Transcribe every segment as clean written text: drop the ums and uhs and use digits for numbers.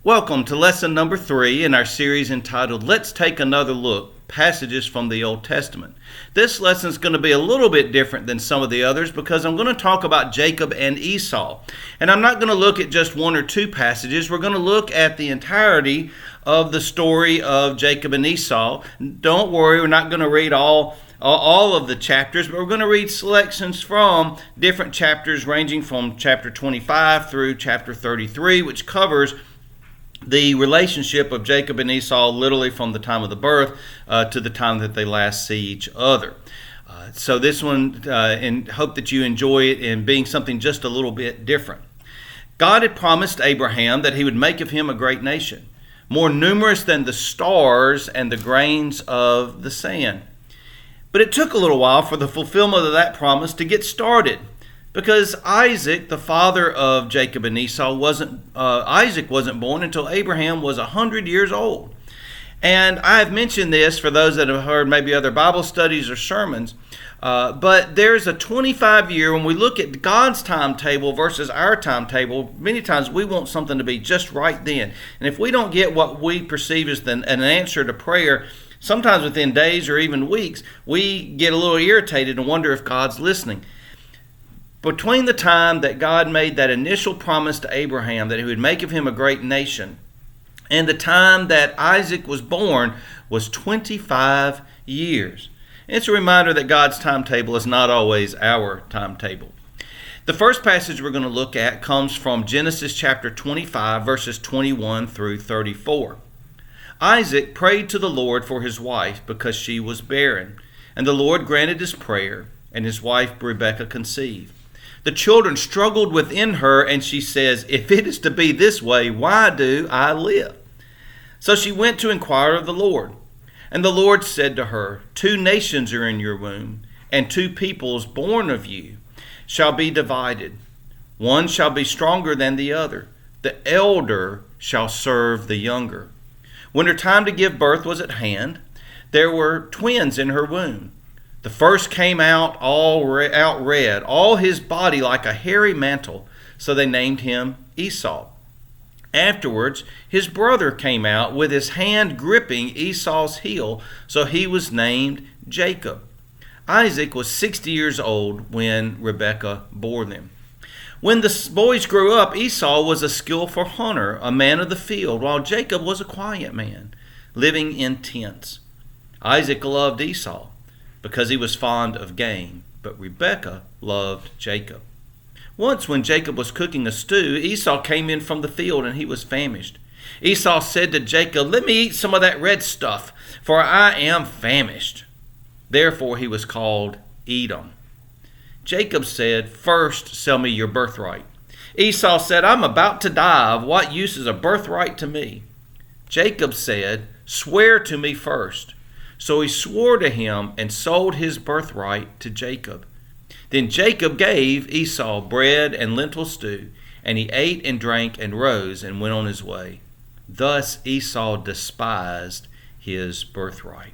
Welcome to lesson number 3 in our series entitled, Let's Take Another Look, Passages from the Old Testament. This lesson is going to be a little bit different than some of the others because I'm going to talk about Jacob and Esau. And I'm not going to look at just one or two passages. We're going to look at the entirety of the story of Jacob and Esau. Don't worry, we're not going to read all of the chapters, but we're going to read selections from different chapters ranging from chapter 25 through chapter 33, which covers the relationship of Jacob and Esau literally from the time of the birth to the time that they last see each other. So this one, and hope that you enjoy it in being something just a little bit different. God had promised Abraham that he would make of him a great nation, more numerous than the stars and the grains of the sand. But it took a little while for the fulfillment of that promise to get started, because Isaac, the father of Jacob and Esau, Isaac wasn't born until Abraham was 100 years old. And I have mentioned this for those that have heard maybe other Bible studies or sermons, but there's a 25-year, when we look at God's timetable versus our timetable, many times we want something to be just right then. And if we don't get what we perceive as an answer to prayer, sometimes within days or even weeks, we get a little irritated and wonder if God's listening. Between the time that God made that initial promise to Abraham that he would make of him a great nation and the time that Isaac was born was 25 years. It's a reminder that God's timetable is not always our timetable. The first passage we're going to look at comes from Genesis chapter 25, verses 21 through 34. Isaac prayed to the Lord for his wife because she was barren, and the Lord granted his prayer, and his wife Rebekah conceived. The children struggled within her, and she says, "If it is to be this way, why do I live?" So she went to inquire of the Lord. And the Lord said to her, "Two nations are in your womb, and two peoples born of you shall be divided. One shall be stronger than the other. The elder shall serve the younger." When her time to give birth was at hand, there were twins in her womb. The first came out out red, all his body like a hairy mantle, so they named him Esau. Afterwards, his brother came out with his hand gripping Esau's heel, so he was named Jacob. Isaac was 60 years old when Rebekah bore them. When the boys grew up, Esau was a skillful hunter, a man of the field, while Jacob was a quiet man, living in tents. Isaac loved Esau because he was fond of game, but Rebekah loved Jacob. Once when Jacob was cooking a stew, Esau came in from the field and he was famished. Esau said to Jacob, "Let me eat some of that red stuff, for I am famished." Therefore he was called Edom. Jacob said, "First sell me your birthright." Esau said, "I'm about to die. Of what use is a birthright to me?" Jacob said, "Swear to me first." So he swore to him and sold his birthright to Jacob. Then Jacob gave Esau bread and lentil stew, and he ate and drank and rose and went on his way. Thus Esau despised his birthright.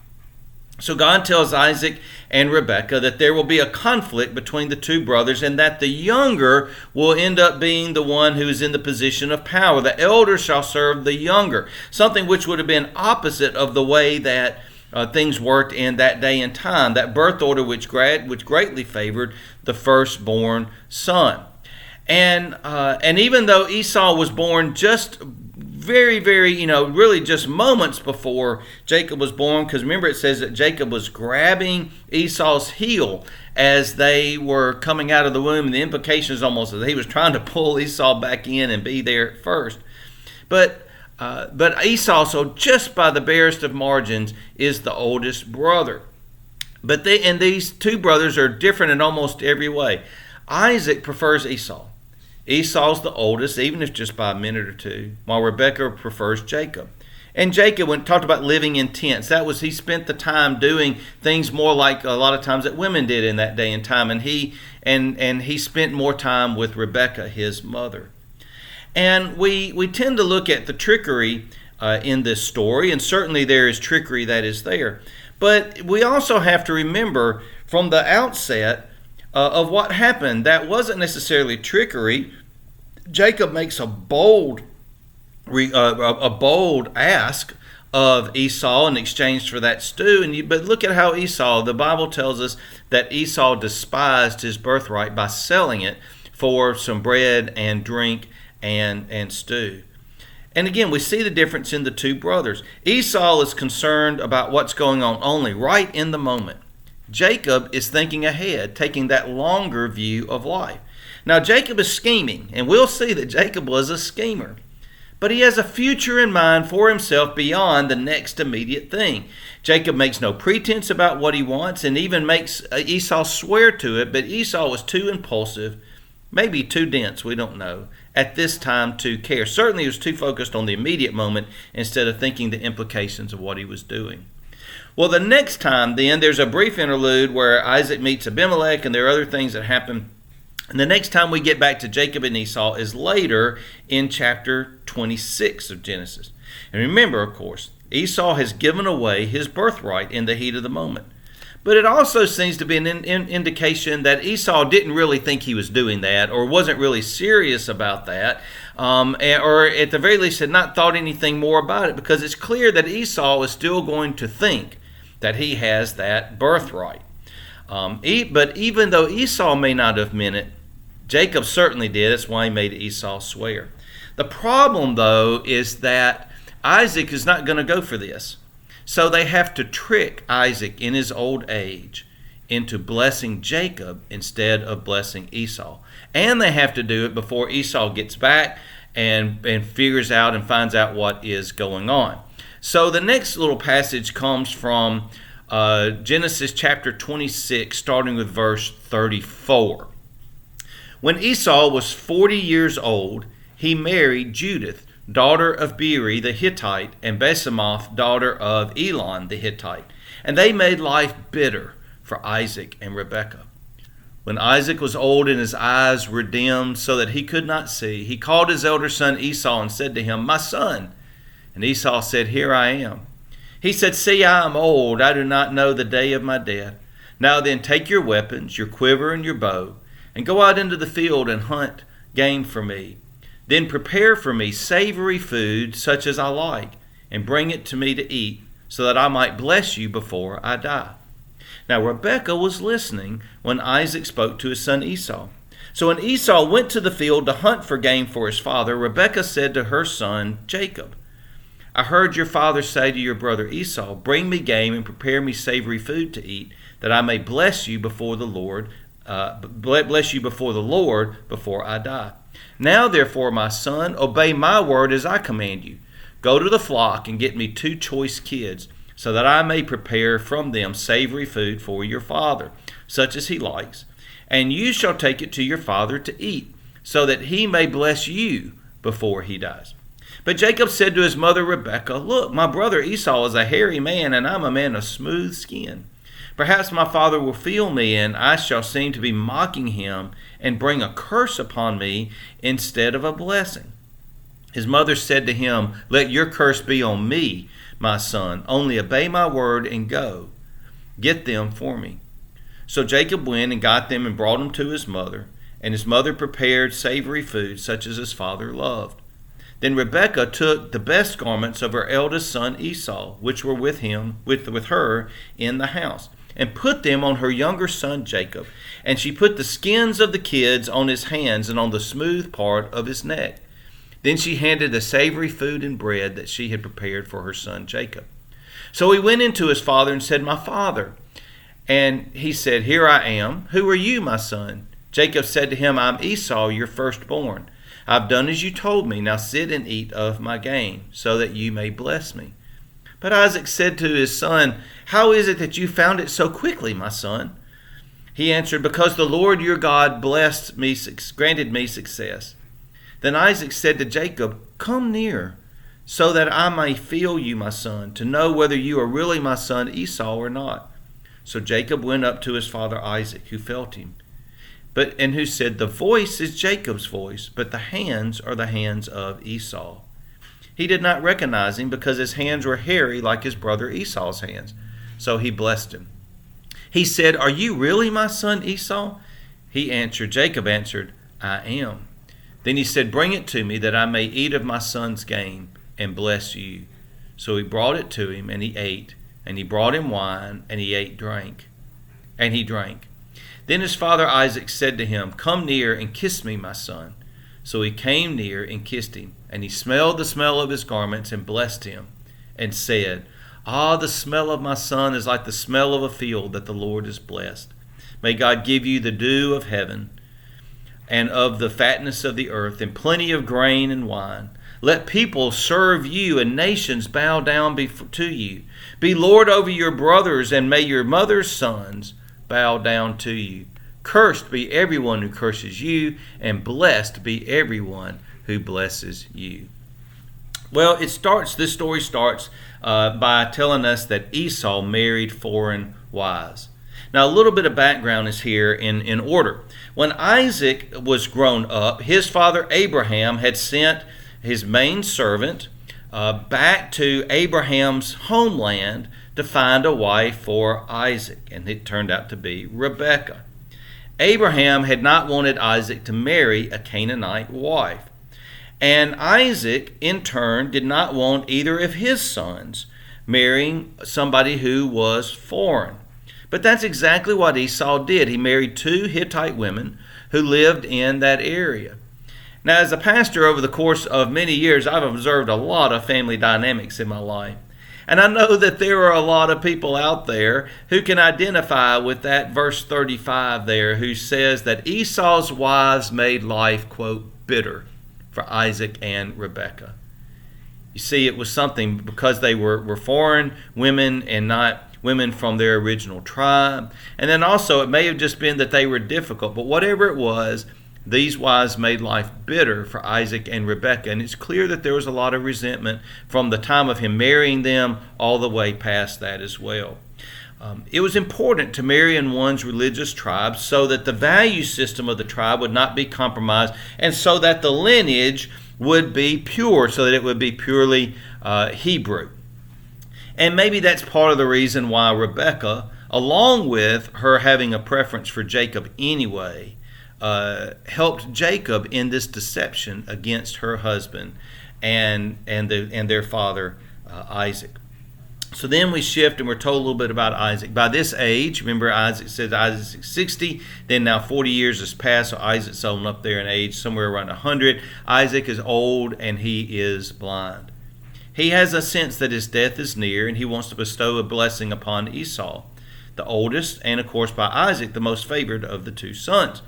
So God tells Isaac and Rebekah that there will be a conflict between the two brothers, and that the younger will end up being the one who is in the position of power. The elder shall serve the younger, something which would have been opposite of the way that things worked in that day and time, that birth order which greatly favored the firstborn son. And even though Esau was born just very, really just moments before Jacob was born, because remember it says that Jacob was grabbing Esau's heel as they were coming out of the womb, and the implication is almost that he was trying to pull Esau back in and be there at first. But Esau, so just by the barest of margins, is the oldest brother. But these two brothers are different in almost every way. Isaac prefers Esau. Esau's the oldest, even if just by a minute or two, while Rebekah prefers Jacob. And Jacob, when talked about living in tents, he spent the time doing things more like a lot of times that women did in that day and time, and he spent more time with Rebekah, his mother. And we tend to look at the trickery in this story, and certainly there is trickery that is there. But we also have to remember from the outset of what happened, that wasn't necessarily trickery. Jacob makes a bold a bold ask of Esau in exchange for that stew. But look at how Esau, the Bible tells us that Esau despised his birthright by selling it for some bread and drink and stew. And again, we see the difference in the two brothers. Esau is concerned about what's going on only right in the moment. Jacob is thinking ahead, taking that longer view of life. Now, Jacob is scheming, and we'll see that Jacob was a schemer. But he has a future in mind for himself beyond the next immediate thing. Jacob makes no pretense about what he wants and even makes Esau swear to it, but Esau was too impulsive, maybe too dense, we don't know, at this time to care. Certainly he was too focused on the immediate moment instead of thinking the implications of what he was doing. Well, the next time then, there's a brief interlude where Isaac meets Abimelech and there are other things that happen. And the next time we get back to Jacob and Esau is later in chapter 26 of Genesis. And remember, of course, Esau has given away his birthright in the heat of the moment. But it also seems to be an indication that Esau didn't really think he was doing that or wasn't really serious about that, or at the very least had not thought anything more about it, because it's clear that Esau is still going to think that he has that birthright. But even though Esau may not have meant it, Jacob certainly did. That's why he made Esau swear. The problem, though, is that Isaac is not going to go for this. So they have to trick Isaac in his old age into blessing Jacob instead of blessing Esau. And they have to do it before Esau gets back and figures out and finds out what is going on. So the next little passage comes from Genesis chapter 26, starting with verse 34. When Esau was 40 years old, he married Judith, daughter of Beeri the Hittite, and Basemath, daughter of Elon the Hittite. And they made life bitter for Isaac and Rebekah. When Isaac was old and his eyes were dim so that he could not see, he called his elder son Esau and said to him, "My son." And Esau said, "Here I am." He said, "See, I am old. I do not know the day of my death. Now then, take your weapons, your quiver and your bow, and go out into the field and hunt game for me. Then prepare for me savory food such as I like, and bring it to me to eat, so that I might bless you before I die." Now Rebekah was listening when Isaac spoke to his son Esau. So when Esau went to the field to hunt for game for his father, Rebekah said to her son Jacob, "I heard your father say to your brother Esau, 'Bring me game and prepare me savory food to eat, that I may bless you before the Lord before I die.' Now therefore, my son, obey my word as I command you. Go to the flock and get me 2 choice kids, so that I may prepare from them savory food for your father, such as he likes. And you shall take it to your father to eat, so that he may bless you before he dies." But Jacob said to his mother Rebekah, "Look, my brother Esau is a hairy man, and I'm a man of smooth skin. Perhaps my father will feel me, and I shall seem to be mocking him and bring a curse upon me instead of a blessing." His mother said to him, "Let your curse be on me, my son. Only obey my word and go. Get them for me." So Jacob went and got them and brought them to his mother, and his mother prepared savory food such as his father loved. Then Rebekah took the best garments of her eldest son Esau, which were with her in the house, and put them on her younger son Jacob. And she put the skins of the kids on his hands and on the smooth part of his neck. Then she handed the savory food and bread that she had prepared for her son Jacob. So he went into his father and said, "My father." And he said, "Here I am. Who are you, my son?" Jacob said to him, "I'm Esau, your firstborn. I've done as you told me. Now sit and eat of my game, so that you may bless me." But Isaac said to his son, "How is it that you found it so quickly, my son?" He answered, "Because the Lord your God granted me success." Then Isaac said to Jacob, "Come near, so that I may feel you, my son, to know whether you are really my son Esau or not." So Jacob went up to his father Isaac, who felt him, and who said, "The voice is Jacob's voice, but the hands are the hands of Esau." He did not recognize him because his hands were hairy like his brother Esau's hands. So he blessed him. He said, "Are you really my son Esau?" Jacob answered, "I am." Then he said, "Bring it to me, that I may eat of my son's game and bless you." So he brought it to him, and he ate. And he brought him wine, and he drank. Then his father Isaac said to him, "Come near and kiss me, my son." So he came near and kissed him. And he smelled the smell of his garments and blessed him, and said, "Ah, the smell of my son is like the smell of a field that the Lord has blessed. May God give you the dew of heaven, and of the fatness of the earth, and plenty of grain and wine. Let people serve you, and nations bow down to you. Be Lord over your brothers, and may your mother's sons bow down to you. Cursed be everyone who curses you, and blessed be everyone who blesses you." Well, this story starts by telling us that Esau married foreign wives. Now, a little bit of background is here in order. When Isaac was grown up, his father Abraham had sent his main servant back to Abraham's homeland to find a wife for Isaac, and it turned out to be Rebekah. Abraham had not wanted Isaac to marry a Canaanite wife, and Isaac, in turn, did not want either of his sons marrying somebody who was foreign. But that's exactly what Esau did. He married 2 Hittite women who lived in that area. Now, as a pastor over the course of many years, I've observed a lot of family dynamics in my life. And I know that there are a lot of people out there who can identify with that verse 35 there, who says that Esau's wives made life, quote, bitter for Isaac and Rebekah. You see, it was something because they were foreign women and not women from their original tribe. And then also it may have just been that they were difficult, but whatever it was, these wives made life bitter for Isaac and Rebekah. And it's clear that there was a lot of resentment from the time of him marrying them all the way past that as well. It was important to marry in one's religious tribe so that the value system of the tribe would not be compromised, and so that the lineage would be pure, so that it would be purely Hebrew. And maybe that's part of the reason why Rebekah, along with her having a preference for Jacob anyway, helped Jacob in this deception against her husband and their father Isaac. So then we shift and we're told a little bit about Isaac. By this age, remember Isaac says Isaac's 60, then now 40 years has passed, so Isaac's on up there in age, somewhere around 100. Isaac is old and he is blind. He has a sense that his death is near, and he wants to bestow a blessing upon Esau, the oldest, and of course by Isaac, the most favored of the 2 sons.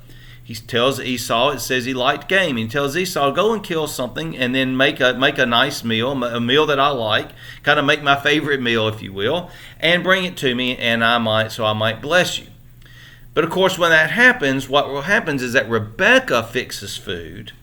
He tells Esau, it says he liked game. He tells Esau, go and kill something and then make a nice meal, a meal that I like, kind of make my favorite meal, if you will, and bring it to me, and I might bless you. But of course, when that happens, what happens is that Rebekah fixes food,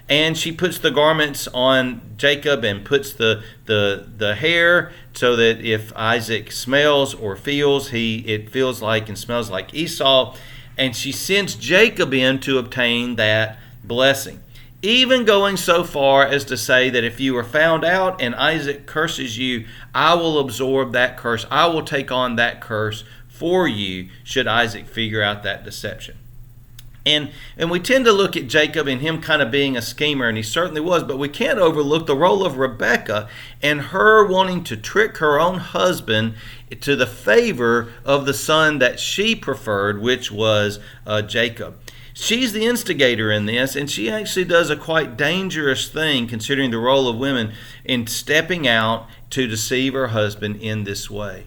and she puts the garments on Jacob and puts the hair so that if Isaac smells or feels, it feels like and smells like Esau. And she sends Jacob in to obtain that blessing, even going so far as to say that if you are found out and Isaac curses you, I will absorb that curse. I will take on that curse for you should Isaac figure out that deception. And we tend to look at Jacob and him kind of being a schemer, and he certainly was, but we can't overlook the role of Rebekah and her wanting to trick her own husband to the favor of the son that she preferred, which was Jacob. She's the instigator in this, and she actually does a quite dangerous thing considering the role of women in stepping out to deceive her husband in this way.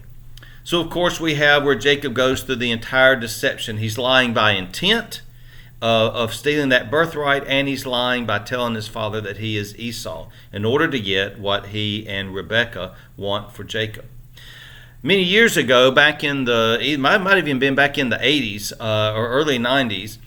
So, of course, we have where Jacob goes through the entire deception. He's lying by intent of stealing that birthright, and he's lying by telling his father that he is Esau in order to get what he and Rebekah want for Jacob. Many years ago, it might have even been back in the 80s or early 90s,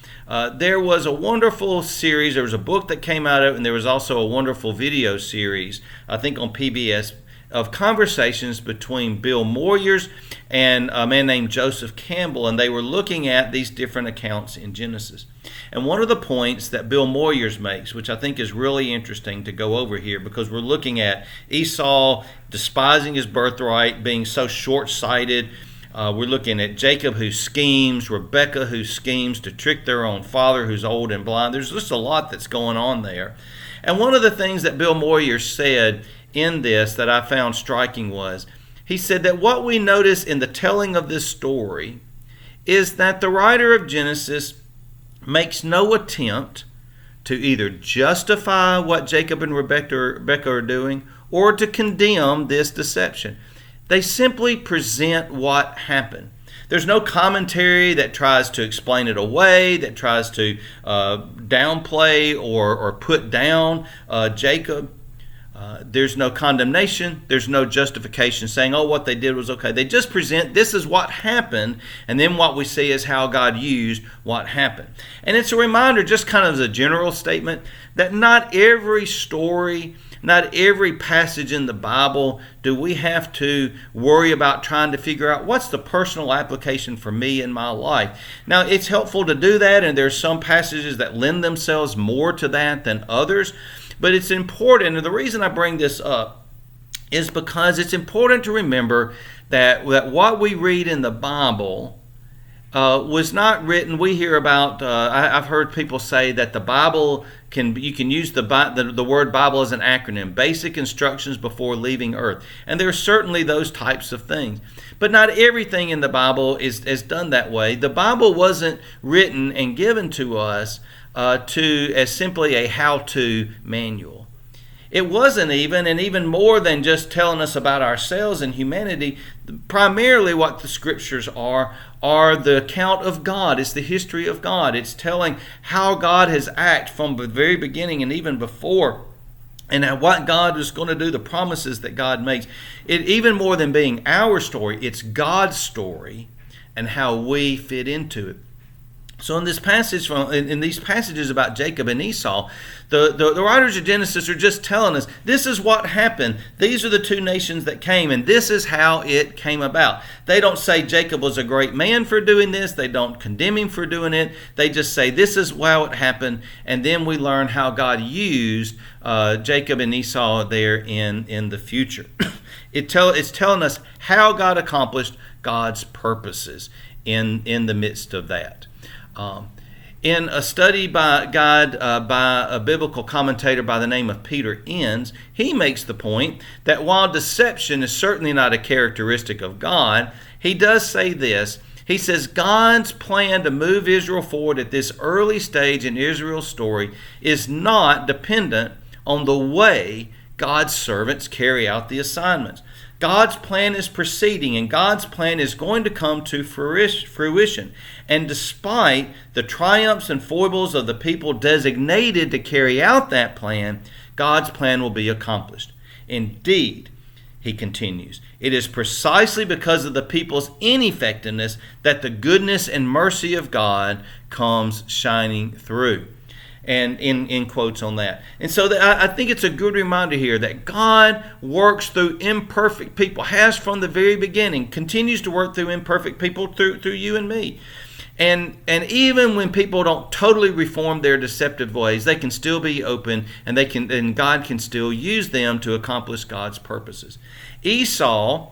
there was a wonderful series. There was a book that came out of it, and there was also a wonderful video series, I think on PBS, of conversations between Bill Moyers and a man named Joseph Campbell, and they were looking at these different accounts in Genesis. And one of the points that Bill Moyers makes, which I think is really interesting to go over here, because we're looking at Esau despising his birthright, being so short-sighted, We're looking at Jacob who schemes, Rebekah who schemes to trick their own father who's old and blind. There's just a lot that's going on there. And one of the things that Bill Moyer said in this that I found striking was, he said that what we notice in the telling of this story is that the writer of Genesis makes no attempt to either justify what Jacob and Rebekah are doing or to condemn this deception. They simply present what happened. There's no commentary that tries to explain it away, that tries to downplay or put down Jacob. There's no condemnation. There's no justification saying, oh, what they did was okay. They just present this is what happened, and then what we see is how God used what happened. And it's a reminder, just kind of as a general statement, that not every story, not every passage in the Bible do we have to worry about trying to figure out what's the personal application for me in my life. Now, it's helpful to do that, and there's some passages that lend themselves more to that than others. But it's important, and the reason I bring this up is because it's important to remember that what we read in the Bible was not written. We hear about, I've heard people say that the Bible, you can use the word Bible as an acronym, basic instructions before leaving earth. And there are certainly those types of things. But not everything in the Bible is done that way. The Bible wasn't written and given to us as simply a how-to manual. It wasn't even more than just telling us about ourselves and humanity. Primarily what the scriptures are the account of God. It's the history of God. It's telling how God has acted from the very beginning and even before, and what God is going to do, the promises that God makes. It even more than being our story, it's God's story and how we fit into it. So in this passage, in these passages about Jacob and Esau, the writers of Genesis are just telling us this is what happened. These are the two nations that came, and this is how it came about. They don't say Jacob was a great man for doing this. They don't condemn him for doing it. They just say this is how it happened, and then we learn how God used Jacob and Esau there in the future. It's telling us how God accomplished God's purposes in the midst of that. In a study by a biblical commentator by the name of Peter Enns, he makes the point that while deception is certainly not a characteristic of God, he does say this. He says God's plan to move Israel forward at this early stage in Israel's story is not dependent on the way God's servants carry out the assignments. God's plan is proceeding, and God's plan is going to come to fruition. And despite the triumphs and foibles of the people designated to carry out that plan, God's plan will be accomplished. Indeed, he continues, it is precisely because of the people's ineffectiveness that the goodness and mercy of God comes shining through. And in quotes on that. And so I think it's a good reminder here that God works through imperfect people, has from the very beginning, continues to work through imperfect people through you and me. And even when people don't totally reform their deceptive ways, they can still be open, and God can still use them to accomplish God's purposes. Esau,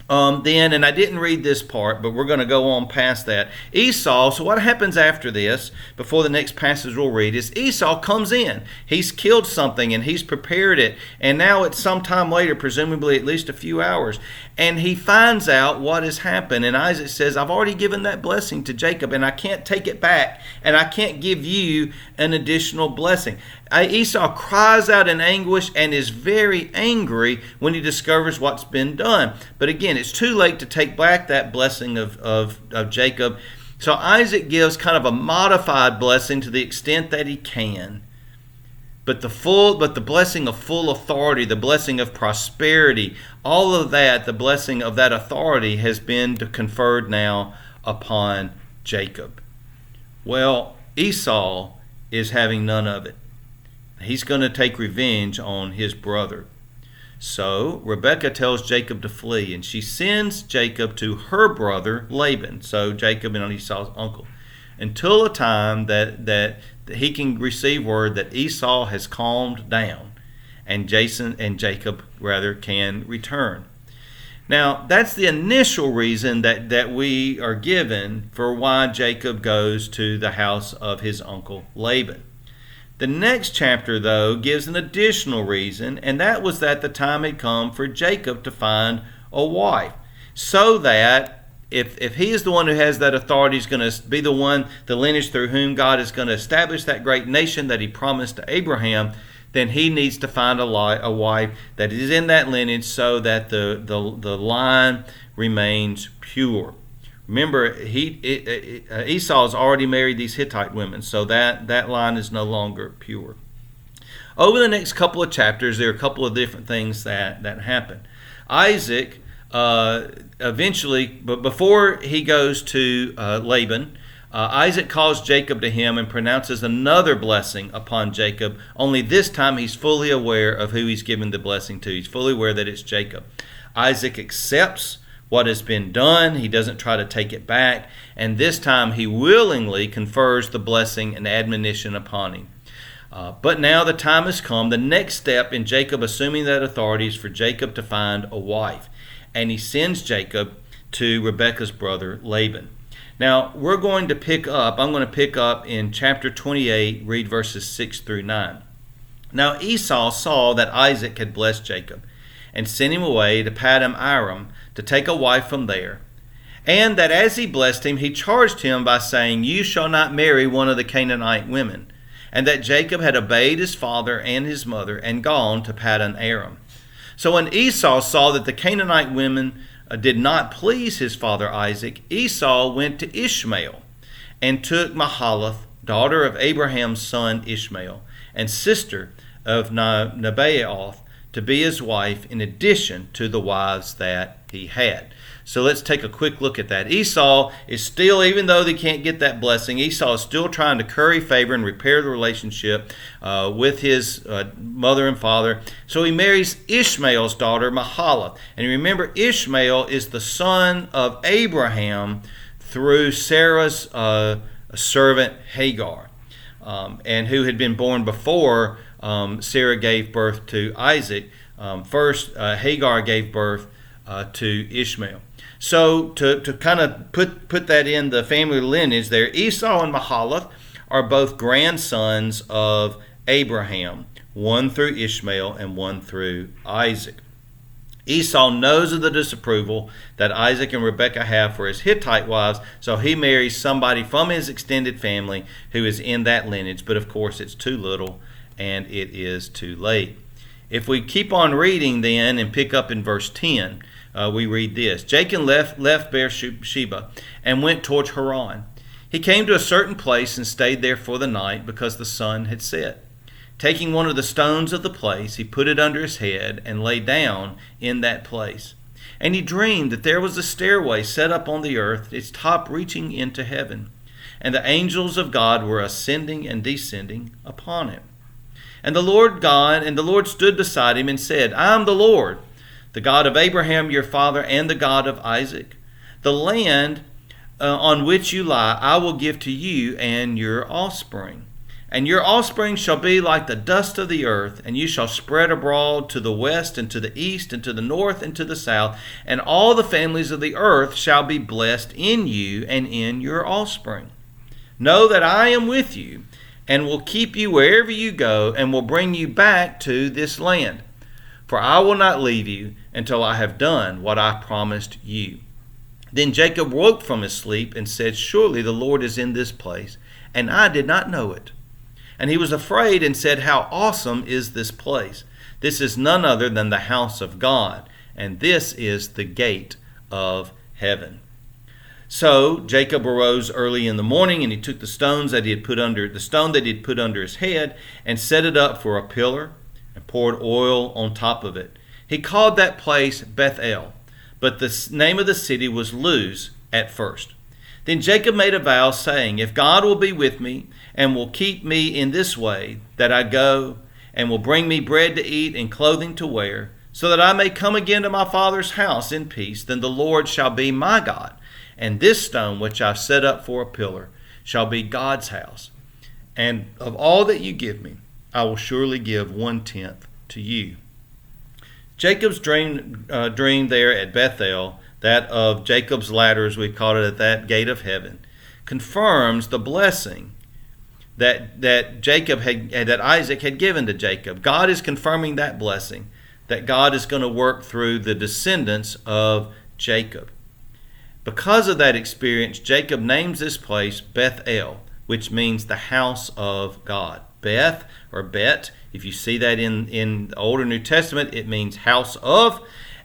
then, and I didn't read this part, but we're going to go on past that. Esau, so what happens after this, before the next passage we'll read, is Esau comes in. He's killed something and he's prepared it. And now it's sometime later, presumably at least a few hours. And he finds out what has happened. And Isaac says, I've already given that blessing to Jacob and I can't take it back. And I can't give you an additional blessing. Esau cries out in anguish and is very angry when he discovers what's been done. But again, it's too late to take back that blessing of Jacob. So Isaac gives kind of a modified blessing to the extent that he can. But the blessing of full authority, the blessing of prosperity, all of that, the blessing of that authority has been conferred now upon Jacob. Well, Esau is having none of it. He's going to take revenge on his brother. So Rebekah tells Jacob to flee, and she sends Jacob to her brother Laban, so Jacob and Esau's uncle, until a time that he can receive word that Esau has calmed down and Jacob can return. Now, that's the initial reason that we are given for why Jacob goes to the house of his uncle Laban. The next chapter, though, gives an additional reason, and that was that the time had come for Jacob to find a wife, so that if he is the one who has that authority, he's going to be the lineage through whom God is going to establish that great nation that he promised to Abraham, then he needs to find a wife that is in that lineage so that the line remains pure. Remember, Esau has already married these Hittite women, so that line is no longer pure. Over the next couple of chapters, there are a couple of different things that happen. Isaac eventually, but before he goes to Laban, Isaac calls Jacob to him and pronounces another blessing upon Jacob, only this time he's fully aware of who he's giving the blessing to. He's fully aware that it's Jacob. Isaac accepts what has been done. He doesn't try to take it back, and this time he willingly confers the blessing and admonition upon him. But now the time has come. The next step in Jacob assuming that authority is for Jacob to find a wife, and he sends Jacob to Rebekah's brother Laban. Now, I'm going to pick up in chapter 28, read verses 6 through 9. Now Esau saw that Isaac had blessed Jacob, and sent him away to Paddan Aram to take a wife from there, and that as he blessed him, he charged him by saying, "You shall not marry one of the Canaanite women," and that Jacob had obeyed his father and his mother, and gone to Paddan Aram. So when Esau saw that the Canaanite women did not please his father Isaac, Esau went to Ishmael and took Mahalath, daughter of Abraham's son Ishmael, and sister of Nebaioth, to be his wife in addition to the wives that he had. So let's take a quick look at that. Esau is still, even though they can't get that blessing, Esau is still trying to curry favor and repair the relationship with his mother and father. So he marries Ishmael's daughter, Mahalath. And remember, Ishmael is the son of Abraham through Sarah's servant Hagar, and who had been born before Sarah gave birth to Isaac. First, Hagar gave birth to Ishmael. So to kind of put that in the family lineage there, Esau and Mahalath are both grandsons of Abraham, one through Ishmael and one through Isaac. Esau knows of the disapproval that Isaac and Rebekah have for his Hittite wives, so he marries somebody from his extended family who is in that lineage, but of course it's too little and it is too late. If we keep on reading then and pick up in verse 10, we read this. Jacob left Beersheba and went toward Haran. He came to a certain place and stayed there for the night because the sun had set. Taking one of the stones of the place, he put it under his head and lay down in that place. And he dreamed that there was a stairway set up on the earth, its top reaching into heaven, and the angels of God were ascending and descending upon it. And the Lord stood beside him and said, "I am the Lord, the God of Abraham your father, and the God of Isaac. The land on which you lie I will give to you and your offspring. And your offspring shall be like the dust of the earth, and you shall spread abroad to the west and to the east and to the north and to the south, and all the families of the earth shall be blessed in you and in your offspring. Know that I am with you, and will keep you wherever you go, and will bring you back to this land. For I will not leave you until I have done what I promised you." Then Jacob woke from his sleep and said, "Surely the Lord is in this place, and I did not know it." And he was afraid and said, "How awesome is this place! This is none other than the house of God, and this is the gate of heaven." So Jacob arose early in the morning, and he took the stone that he had put under his head, and set it up for a pillar, and poured oil on top of it. He called that place Bethel, but the name of the city was Luz at first. Then Jacob made a vow, saying, "If God will be with me, and will keep me in this way that I go, and will bring me bread to eat and clothing to wear, so that I may come again to my father's house in peace, then the Lord shall be my God, and this stone which I've set up for a pillar shall be God's house. And of all that you give me, I will surely give 1/10 to you." Jacob's dream there at Bethel, that of Jacob's ladder, as we called it, at that gate of heaven, confirms the blessing that Isaac had given to Jacob. God is confirming that blessing, that God is going to work through the descendants of Jacob. Because of that experience, Jacob names this place Bethel, which means the house of God. Beth or Bet, if you see that in the Old or New Testament, it means house of,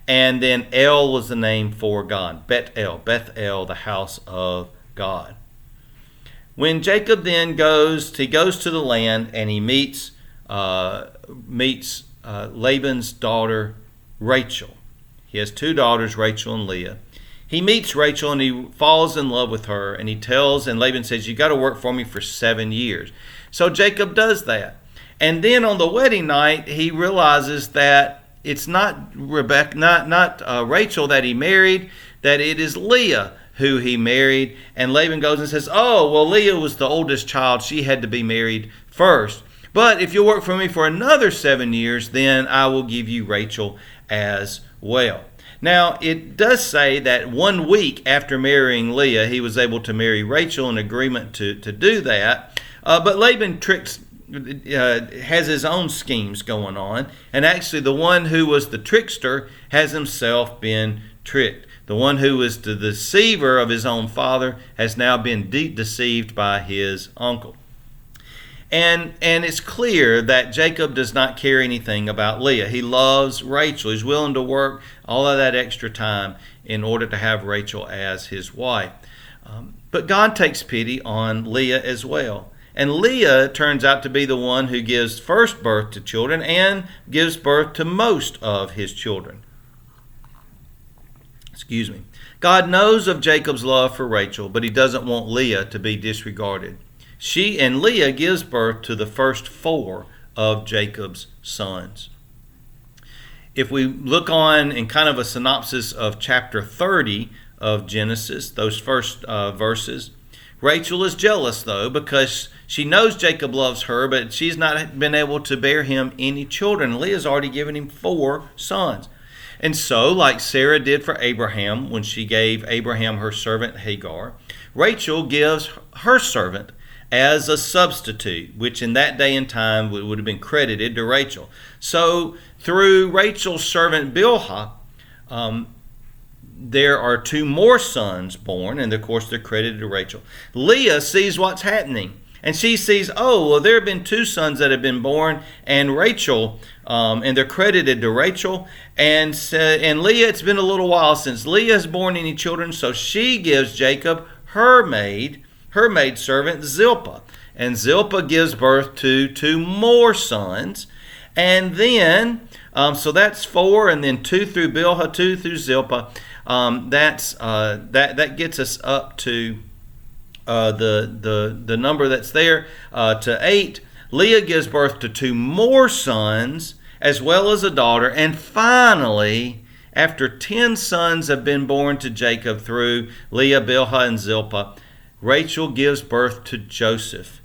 and then El was the name for God. Bethel, the house of God. When Jacob then goes to the land and he meets Laban's daughter Rachel. He has two daughters, Rachel and Leah. He meets Rachel and he falls in love with her, and Laban says, "You got to work for me for 7 years." So Jacob does that. And then on the wedding night, he realizes that it's not Rachel that he married, that it is Leah who he married. And Laban goes and says, "Oh, well, Leah was the oldest child. She had to be married first. But if you'll work for me for another 7 years, then I will give you Rachel as well." Now, it does say that 1 week after marrying Leah, he was able to marry Rachel in agreement to do that. But Laban has his own schemes going on. And actually, the one who was the trickster has himself been tricked. The one who was the deceiver of his own father has now been deceived by his uncle. And it's clear that Jacob does not care anything about Leah. He loves Rachel. He's willing to work all of that extra time in order to have Rachel as his wife. But God takes pity on Leah as well. And Leah turns out to be the one who gives first birth to children and gives birth to most of his children. God knows of Jacob's love for Rachel, but he doesn't want Leah to be disregarded. She and Leah gives birth to the first 4 of Jacob's sons. If we look on in kind of a synopsis of chapter 30 of Genesis, those first verses, Rachel is jealous, though, because she knows Jacob loves her, but she's not been able to bear him any children. Leah's already given him 4 sons. And so, like Sarah did for Abraham when she gave Abraham her servant Hagar, Rachel gives her servant as a substitute, which in that day and time would have been credited to Rachel. So through Rachel's servant Bilhah, there are 2 more sons born, and of course they're credited to Rachel. Leah sees what's happening, and she sees, there have been 2 sons that have been born, and Rachel, and they're credited to Rachel. And Leah, it's been a little while since Leah has borne any children, so she gives Jacob her maidservant Zilpah. And Zilpah gives birth to 2 more sons. And then, so that's 4, and then 2 through Bilhah, 2 through Zilpah. That gets us up to the number that's there, to 8. Leah gives birth to 2 more sons, as well as a daughter. And finally, after 10 sons have been born to Jacob through Leah, Bilhah, and Zilpah, Rachel gives birth to Joseph,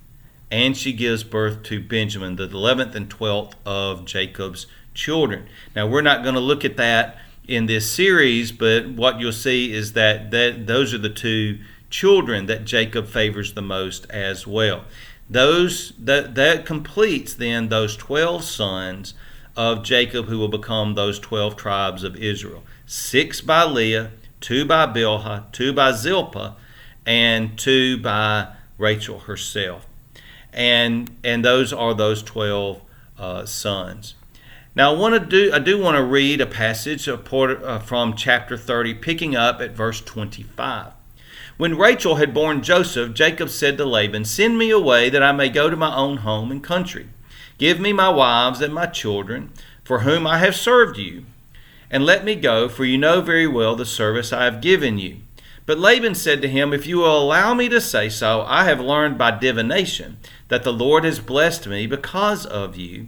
and she gives birth to Benjamin, the 11th and 12th of Jacob's children. Now, we're not going to look at that in this series, but what you'll see is that those are the 2 children that Jacob favors the most as well. That completes then those 12 sons of Jacob who will become those 12 tribes of Israel. 6 by Leah, 2 by Bilhah, 2 by Zilpah, and 2 by Rachel herself. And those are those 12 sons. Now I do want to read a passage from chapter 30, picking up at verse 25. When Rachel had borne Joseph, Jacob said to Laban, "Send me away that I may go to my own home and country. Give me my wives and my children, for whom I have served you. And let me go, for you know very well the service I have given you." But Laban said to him, "If you will allow me to say so, I have learned by divination that the Lord has blessed me because of you.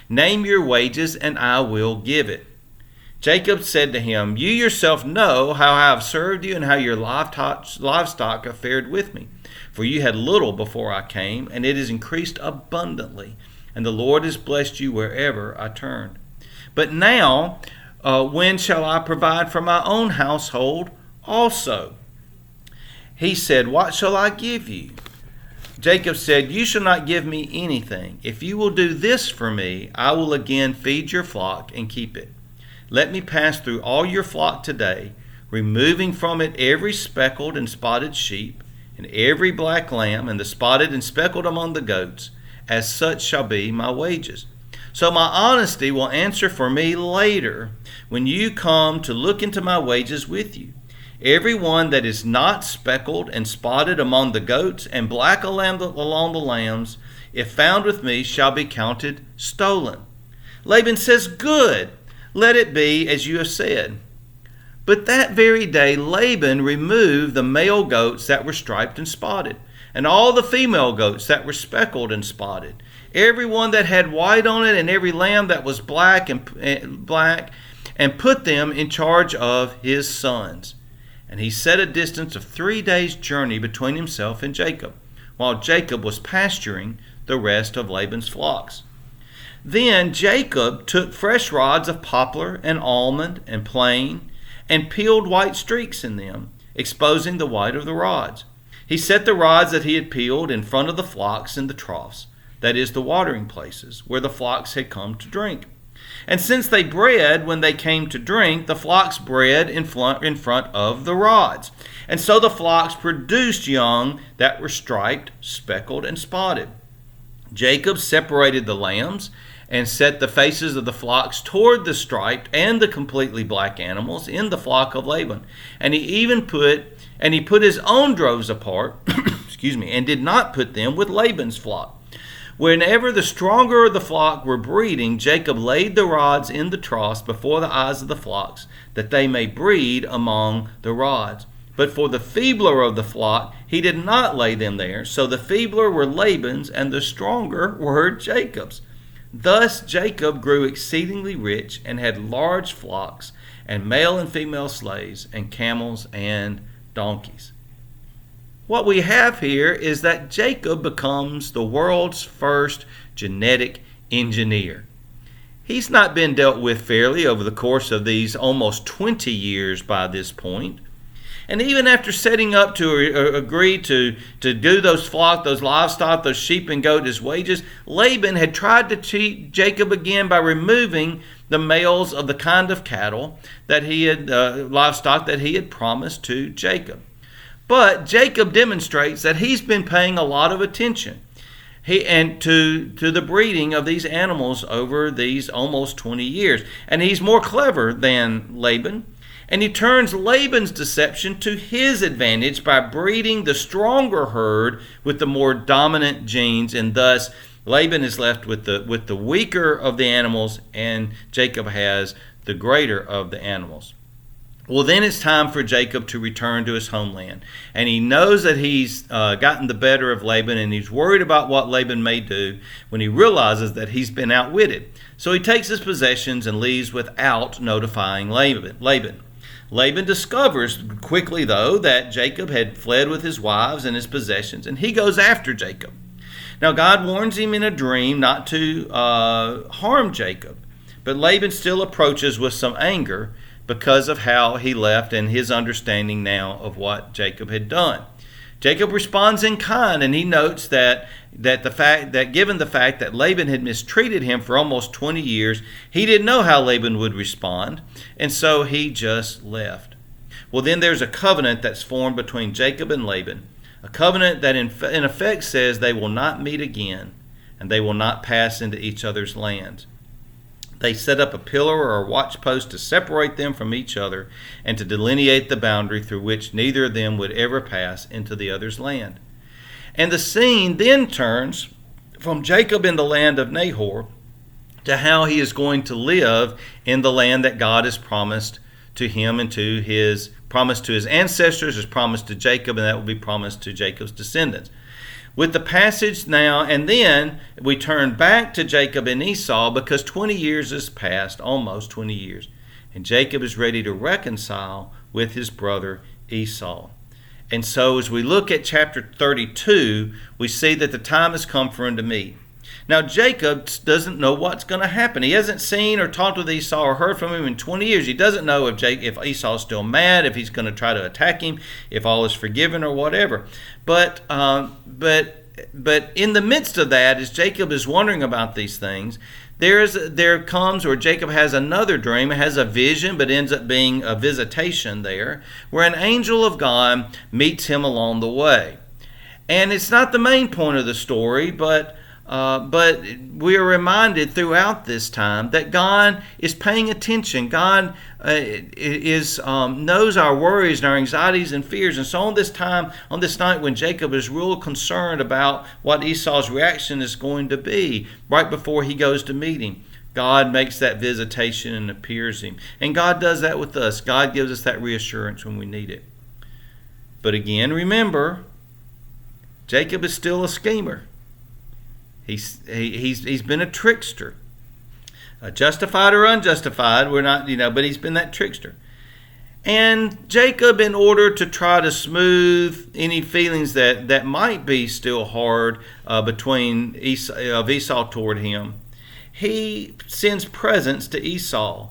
Name your wages, and I will give it." Jacob said to him, "You yourself know how I have served you and how your livestock have fared with me. For you had little before I came, and it has increased abundantly. And the Lord has blessed you wherever I turned. But now, When shall I provide for my own household also? He said, What shall I give you? Jacob said, You shall not give me anything. If you will do this for me, I will again feed your flock and keep it. Let me pass through all your flock today, removing from it every speckled and spotted sheep, and every black lamb, and the spotted and speckled among the goats. As such shall be my wages. So my honesty will answer for me later, when you come to look into my wages with you. Every one that is not speckled and spotted among the goats, and black along the lambs, if found with me, shall be counted stolen. Laban says, Good, let it be as you have said. But that very day Laban removed the male goats that were striped and spotted, and all the female goats that were speckled and spotted, every one that had white on it, and every lamb that was black, and put them in charge of his sons. And he set a distance of 3 days' journey between himself and Jacob, while Jacob was pasturing the rest of Laban's flocks. Then Jacob took fresh rods of poplar and almond and plane, and peeled white streaks in them, exposing the white of the rods. He set the rods that he had peeled in front of the flocks in the troughs, that is, the watering places, where the flocks had come to drink. And since they bred when they came to drink, the flocks bred in front of the rods. And so the flocks produced young that were striped, speckled, and spotted. Jacob separated the lambs and set the faces of the flocks toward the striped and the completely black animals in the flock of Laban. And he put his own droves apart, and did not put them with Laban's flock. Whenever the stronger of the flock were breeding, Jacob laid the rods in the troughs before the eyes of the flocks, that they may breed among the rods. But for the feebler of the flock, he did not lay them there. So the feebler were Laban's, and the stronger were Jacob's. Thus Jacob grew exceedingly rich, and had large flocks, and male and female slaves, and camels and donkeys. What we have here is that Jacob becomes the world's first genetic engineer. He's not been dealt with fairly over the course of these almost 20 years by this point. And even after setting up to agree to do those livestock, those sheep and goat as wages, Laban had tried to cheat Jacob again by removing the males of the kind of cattle that he had, livestock that he had promised to Jacob. But Jacob demonstrates that he's been paying a lot of attention to the breeding of these animals over these almost 20 years. And he's more clever than Laban. And he turns Laban's deception to his advantage by breeding the stronger herd with the more dominant genes. And thus Laban is left with the weaker of the animals, and Jacob has the greater of the animals. Well, then it's time for Jacob to return to his homeland. And he knows that he's gotten the better of Laban, and he's worried about what Laban may do when he realizes that he's been outwitted. So he takes his possessions and leaves without notifying Laban. Laban discovers quickly, though, that Jacob had fled with his wives and his possessions, and he goes after Jacob. Now, God warns him in a dream not to harm Jacob, but Laban still approaches with some anger because of how he left and his understanding now of what Jacob had done. Jacob responds in kind, and he notes that given the fact that Laban had mistreated him for almost 20 years, he didn't know how Laban would respond, and so he just left. Well, then there's a covenant that's formed between Jacob and Laban, a covenant that in effect says they will not meet again, and they will not pass into each other's lands. They set up a pillar or a watchpost to separate them from each other and to delineate the boundary through which neither of them would ever pass into the other's land. And the scene then turns from Jacob in the land of Nahor to how he is going to live in the land that God has promised to him and to his promised to his ancestors, his promise to Jacob, and that will be promised to Jacob's descendants. With the passage now, and then we turn back to Jacob and Esau because 20 years has passed, almost 20 years. And Jacob is ready to reconcile with his brother Esau. And so as we look at chapter 32, we see that the time has come for him to meet. Now, Jacob doesn't know what's going to happen. He hasn't seen or talked with Esau or heard from him in 20 years. He doesn't know if Esau is still mad, if he's going to try to attack him, if all is forgiven or whatever. But in the midst of that, as Jacob is wondering about these things, Jacob has another dream. It has a vision, but ends up being a visitation there, where an angel of God meets him along the way. And it's not the main point of the story, but we are reminded throughout this time that God is paying attention. God knows our worries and our anxieties and fears. And so on this night when Jacob is real concerned about what Esau's reaction is going to be right before he goes to meet him, God makes that visitation and appears him. And God does that with us. God gives us that reassurance when we need it. But again, remember, Jacob is still a schemer. He's been a trickster, justified or unjustified. We're not, but he's been that trickster. And Jacob, in order to try to smooth any feelings that might be still hard between Esau toward him, he sends presents to Esau,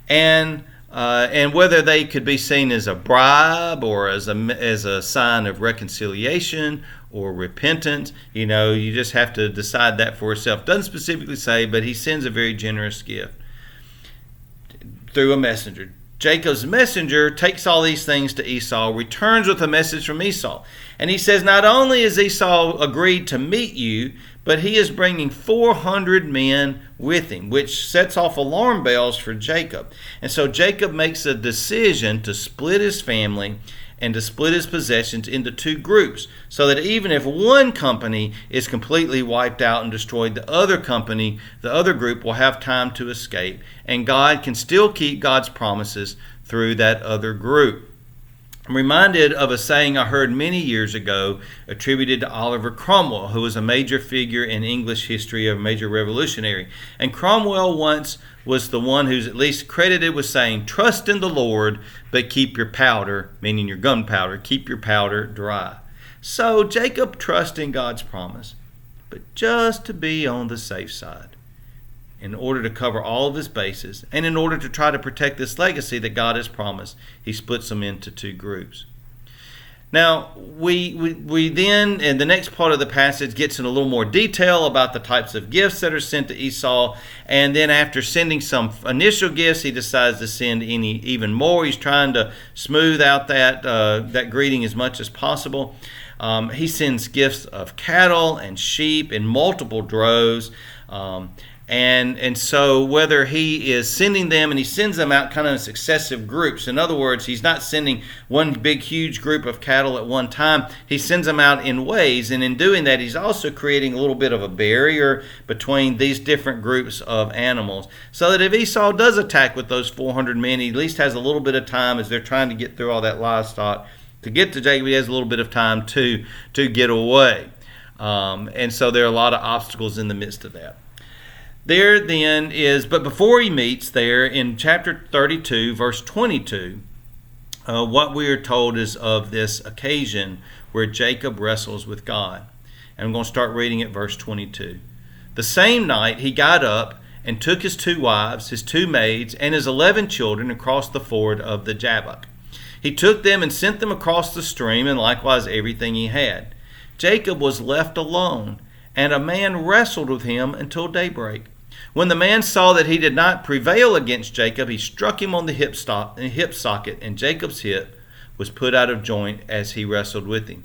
and whether they could be seen as a bribe or as a sign of reconciliation or repentance, you just have to decide that for yourself. Doesn't specifically say, but he sends a very generous gift through a messenger. Jacob's messenger takes all these things to Esau, returns with a message from Esau. And he says, not only has Esau agreed to meet you, but he is bringing 400 men with him, which sets off alarm bells for Jacob. And so Jacob makes a decision to split his family and to split his possessions into two groups, so that even if one company is completely wiped out and destroyed, the other group will have time to escape, and God can still keep God's promises through that other group. I'm reminded of a saying I heard many years ago attributed to Oliver Cromwell, who was a major figure in English history, a major revolutionary. And Cromwell once was the one who's at least credited with saying, trust in the Lord, but keep your powder, meaning your gunpowder, keep your powder dry. So Jacob trusts in God's promise, but just to be on the safe side, in order to cover all of his bases, and in order to try to protect this legacy that God has promised, he splits them into two groups. Now, we then, in the next part of the passage, gets in a little more detail about the types of gifts that are sent to Esau, and then after sending some initial gifts, he decides to send even more. He's trying to smooth out that greeting as much as possible. He sends gifts of cattle and sheep in multiple droves. And so whether he is sending them, and he sends them out kind of in successive groups. In other words, he's not sending one big, huge group of cattle at one time. He sends them out in waves. And in doing that, he's also creating a little bit of a barrier between these different groups of animals, so that if Esau does attack with those 400 men, he at least has a little bit of time as they're trying to get through all that livestock. To get to Jacob, he has a little bit of time to get away. And so there are a lot of obstacles in the midst of that. There then is, but before he meets there in chapter 32, verse 22, what we are told is of this occasion where Jacob wrestles with God. And I'm going to start reading at verse 22. The same night he got up and took his 2 wives, his 2 maids, and his 11 children across the ford of the Jabbok. He took them and sent them across the stream, and likewise everything he had. Jacob was left alone, and a man wrestled with him until daybreak. When the man saw that he did not prevail against Jacob, he struck him on the hip socket, and Jacob's hip was put out of joint as he wrestled with him.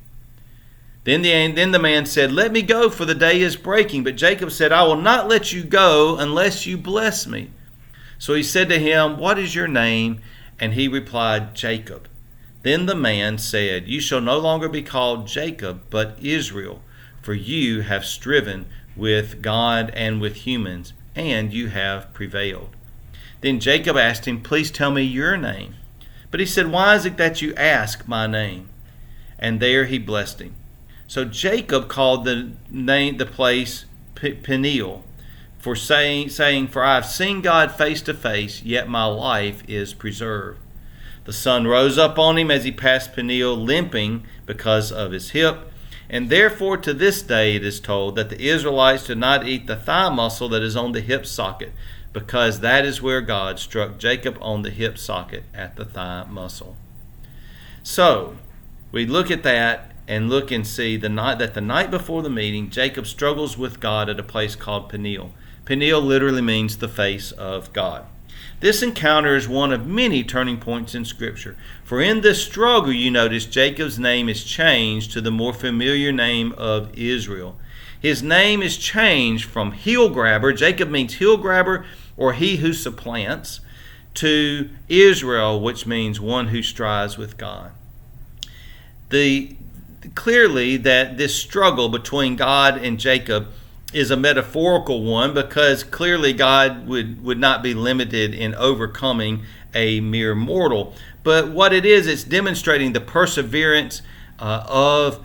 Then the man said, let me go, for the day is breaking. But Jacob said, I will not let you go unless you bless me. So he said to him, what is your name? And he replied, Jacob. Then the man said, you shall no longer be called Jacob, but Israel, for you have striven with God and with humans, and you have prevailed. Then Jacob asked him, please tell me your name. But he said, why is it that you ask my name? And there he blessed him. So Jacob called the place Peniel, for saying, for I have seen God face to face, yet my life is preserved. The sun rose up on him as he passed Peniel, limping because of his hip. And therefore to this day it is told that the Israelites did not eat the thigh muscle that is on the hip socket, because that is where God struck Jacob on the hip socket at the thigh muscle. So we look at that and look and see the night before the meeting, Jacob struggles with God at a place called Peniel. Peniel literally means the face of God. This encounter is one of many turning points in Scripture. For in this struggle, you notice Jacob's name is changed to the more familiar name of Israel. His name is changed from heel grabber, Jacob means heel grabber or he who supplants, to Israel, which means one who strives with God. Clearly that this struggle between God and Jacob is a metaphorical one, because clearly God would not be limited in overcoming a mere mortal. But what it is, it's demonstrating the perseverance of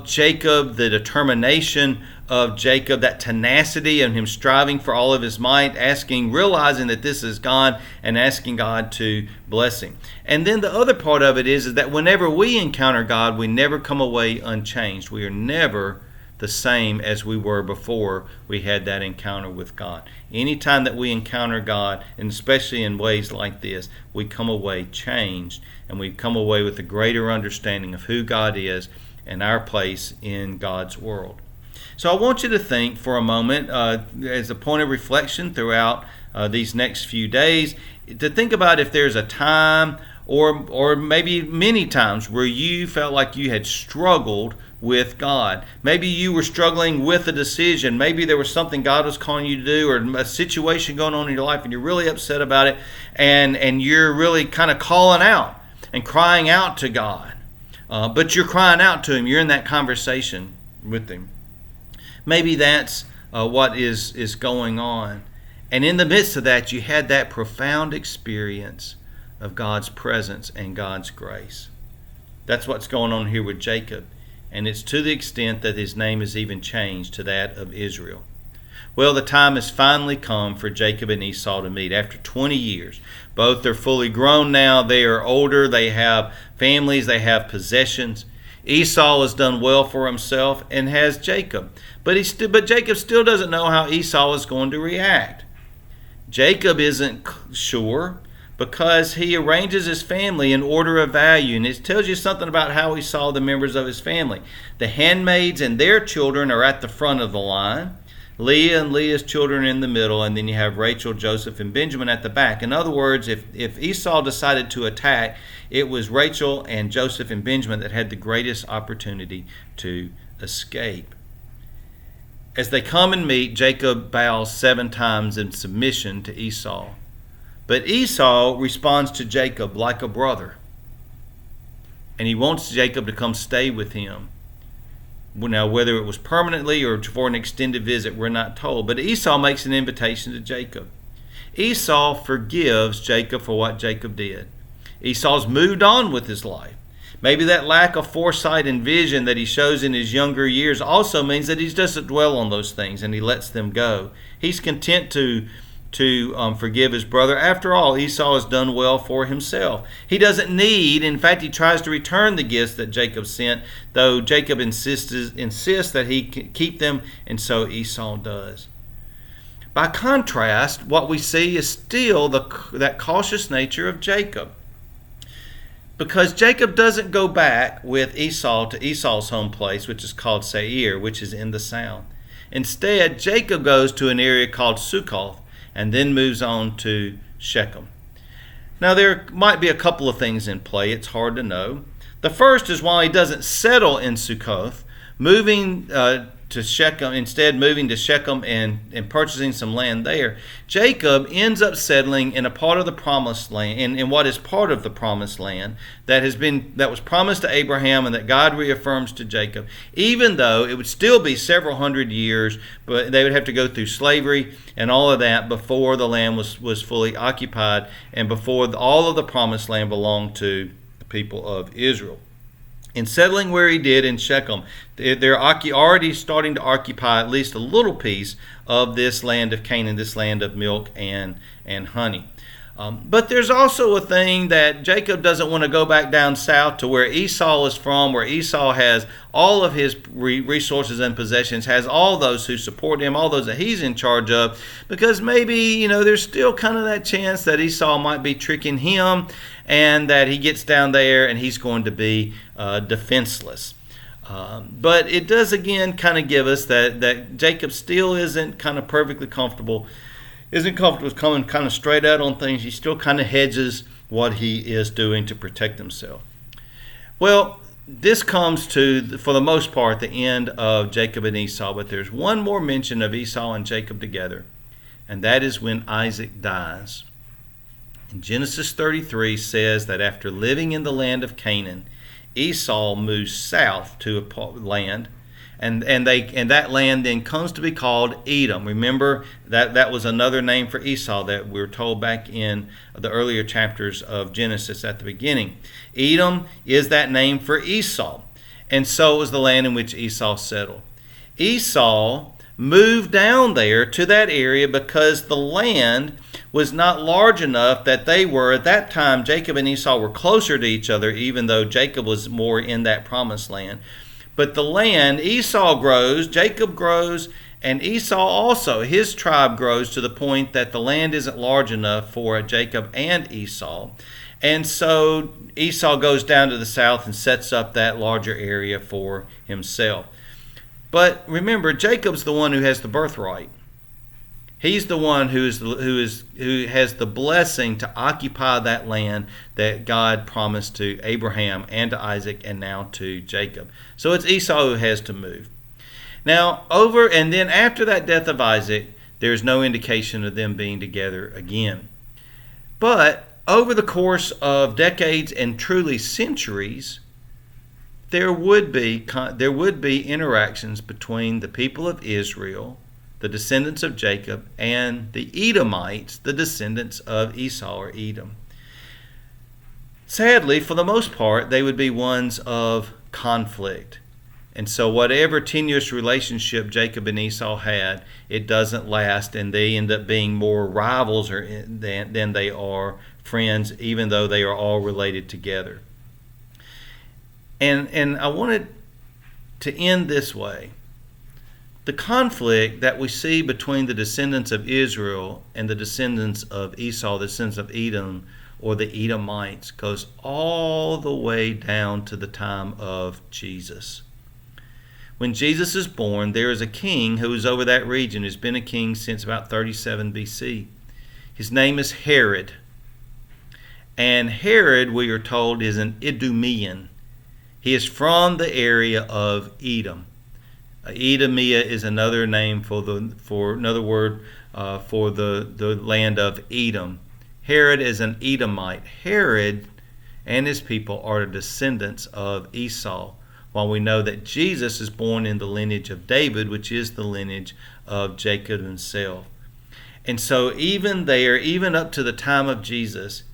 Jacob, the determination of Jacob, that tenacity and him striving for all of his might, realizing that this is God and asking God to bless him. And then the other part of it is that whenever we encounter God, we never come away unchanged. We are never the same as we were before we had that encounter with God. Anytime that we encounter God, and especially in ways like this, we come away changed, and we come away with a greater understanding of who God is and our place in God's world. So I want you to think for a moment, as a point of reflection throughout these next few days, to think about if there's a time or maybe many times where you felt like you had struggled with God. Maybe you were struggling with a decision. Maybe there was something God was calling you to do, or a situation going on in your life and you're really upset about it, and you're really kind of calling out and crying out to God. But you're crying out to Him. You're in that conversation with Him. Maybe that's what is going on. And in the midst of that, you had that profound experience of God's presence and God's grace. That's what's going on here with Jacob. And it's to the extent that his name is even changed to that of Israel. Well, the time has finally come for Jacob and Esau to meet after 20 years. Both are fully grown now. They are older. They have families. They have possessions. Esau has done well for himself and has Jacob. But Jacob still doesn't know how Esau is going to react. Jacob isn't sure, because he arranges his family in order of value. And it tells you something about how he saw the members of his family. The handmaids and their children are at the front of the line. Leah and Leah's children in the middle, and then you have Rachel, Joseph, and Benjamin at the back. In other words, if Esau decided to attack, it was Rachel and Joseph and Benjamin that had the greatest opportunity to escape. As they come and meet, Jacob bows 7 times in submission to Esau. But Esau responds to Jacob like a brother. And he wants Jacob to come stay with him. Now, whether it was permanently or for an extended visit, we're not told. But Esau makes an invitation to Jacob. Esau forgives Jacob for what Jacob did. Esau's moved on with his life. Maybe that lack of foresight and vision that he shows in his younger years also means that he doesn't dwell on those things and he lets them go. He's content to forgive his brother. After all, Esau has done well for himself. He doesn't need, in fact, he tries to return the gifts that Jacob sent, though Jacob insists that he keep them, and so Esau does. By contrast, what we see is still that cautious nature of Jacob. Because Jacob doesn't go back with Esau to Esau's home place, which is called Seir, which is in the south. Instead, Jacob goes to an area called Succoth, and then moves on to Shechem. Now, there might be a couple of things in play. It's hard to know. The first is, while he doesn't settle in Succoth, moving to Shechem and purchasing some land there, Jacob ends up settling in a part of the promised land, in what is part of the promised land that was promised to Abraham and that God reaffirms to Jacob, even though it would still be several hundred years, but they would have to go through slavery and all of that before the land was fully occupied and before all of the promised land belonged to the people of Israel. In settling where he did in Shechem, they're already starting to occupy at least a little piece of this land of Canaan, this land of milk and honey. But there's also a thing that Jacob doesn't want to go back down south to where Esau is from, where Esau has all of his resources and possessions, has all those who support him, all those that he's in charge of, because maybe, there's still kind of that chance that Esau might be tricking him and that he gets down there and he's going to be defenseless. But it does again kind of give us that Jacob still isn't kind of perfectly comfortable. Isn't comfortable with coming kind of straight out on things. He still kind of hedges what he is doing to protect himself. Well, this comes to, for the most part, the end of Jacob and Esau. But there's one more mention of Esau and Jacob together, and that is when Isaac dies. And Genesis 33 says that after living in the land of Canaan, Esau moves south to a land, and that land then comes to be called Edom. Remember that was another name for Esau that we were told back in the earlier chapters of Genesis at the beginning. Edom is that name for Esau, and so was the land in which Esau settled. Esau moved down there to that area because the land was not large enough that they were, at that time, Jacob and Esau were closer to each other, even though Jacob was more in that promised land. But the land, Esau grows, Jacob grows, and Esau also, his tribe grows to the point that the land isn't large enough for Jacob and Esau. And so Esau goes down to the south and sets up that larger area for himself. But remember, Jacob's the one who has the birthright. He's the one who has the blessing to occupy that land that God promised to Abraham and to Isaac and now to Jacob. So it's Esau who has to move. Now, and then after that death of Isaac, there's no indication of them being together again. But over the course of decades and truly centuries, there would be interactions between the people of Israel, the descendants of Jacob, and the Edomites, the descendants of Esau or Edom. Sadly, for the most part, they would be ones of conflict. And so whatever tenuous relationship Jacob and Esau had, it doesn't last, and they end up being more rivals than they are friends, even though they are all related together. And I wanted to end this way. The conflict that we see between the descendants of Israel and the descendants of Esau, the descendants of Edom, or the Edomites, goes all the way down to the time of Jesus. When Jesus is born, there is a king who is over that region, who's been a king since about 37 BC. His name is Herod. And Herod, we are told, is an Idumean. He is from the area of Edom. Edomia is another name for the land of Edom. Herod is an Edomite. Herod and his people are the descendants of Esau, while we know that Jesus is born in the lineage of David, which is the lineage of Jacob himself. And so even up to the time of Jesus,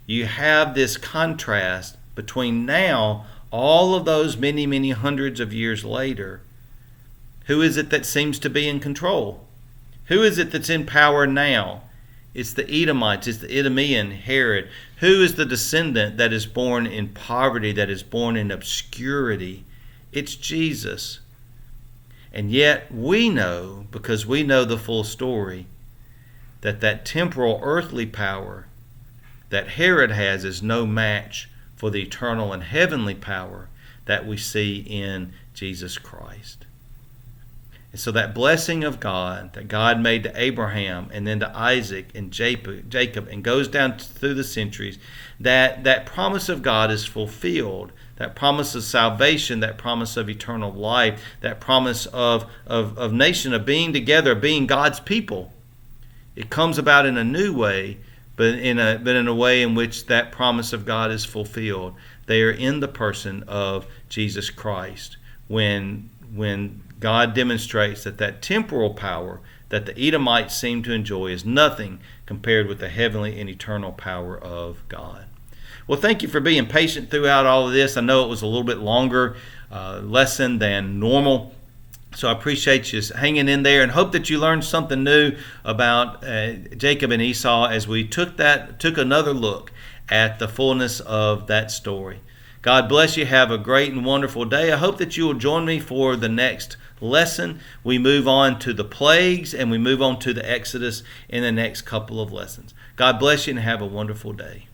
you have this contrast between now, all of those many, many hundreds of years later. Who is it that seems to be in control? Who is it that's in power now? It's the Edomites, it's the Idumean, Herod. Who is the descendant that is born in poverty, that is born in obscurity? It's Jesus. And yet we know, because we know the full story, that temporal earthly power that Herod has is no match for the eternal and heavenly power that we see in Jesus Christ. And so that blessing of God that God made to Abraham and then to Isaac and Jacob and goes down through the centuries, that promise of God is fulfilled. That promise of salvation, that promise of eternal life, that promise of nation, of being together, being God's people. It comes about in a new way, but in a way in which that promise of God is fulfilled. They are in the person of Jesus Christ. When God demonstrates that temporal power that the Edomites seem to enjoy is nothing compared with the heavenly and eternal power of God. Well, thank you for being patient throughout all of this. I know it was a little bit longer lesson than normal, So I appreciate you hanging in there and hope that you learned something new about Jacob and Esau as we took another look at the fullness of that story. God bless you. Have a great and wonderful day. I hope that you will join me for the next lesson. We move on to the plagues and we move on to the Exodus in the next couple of lessons. God bless you and have a wonderful day.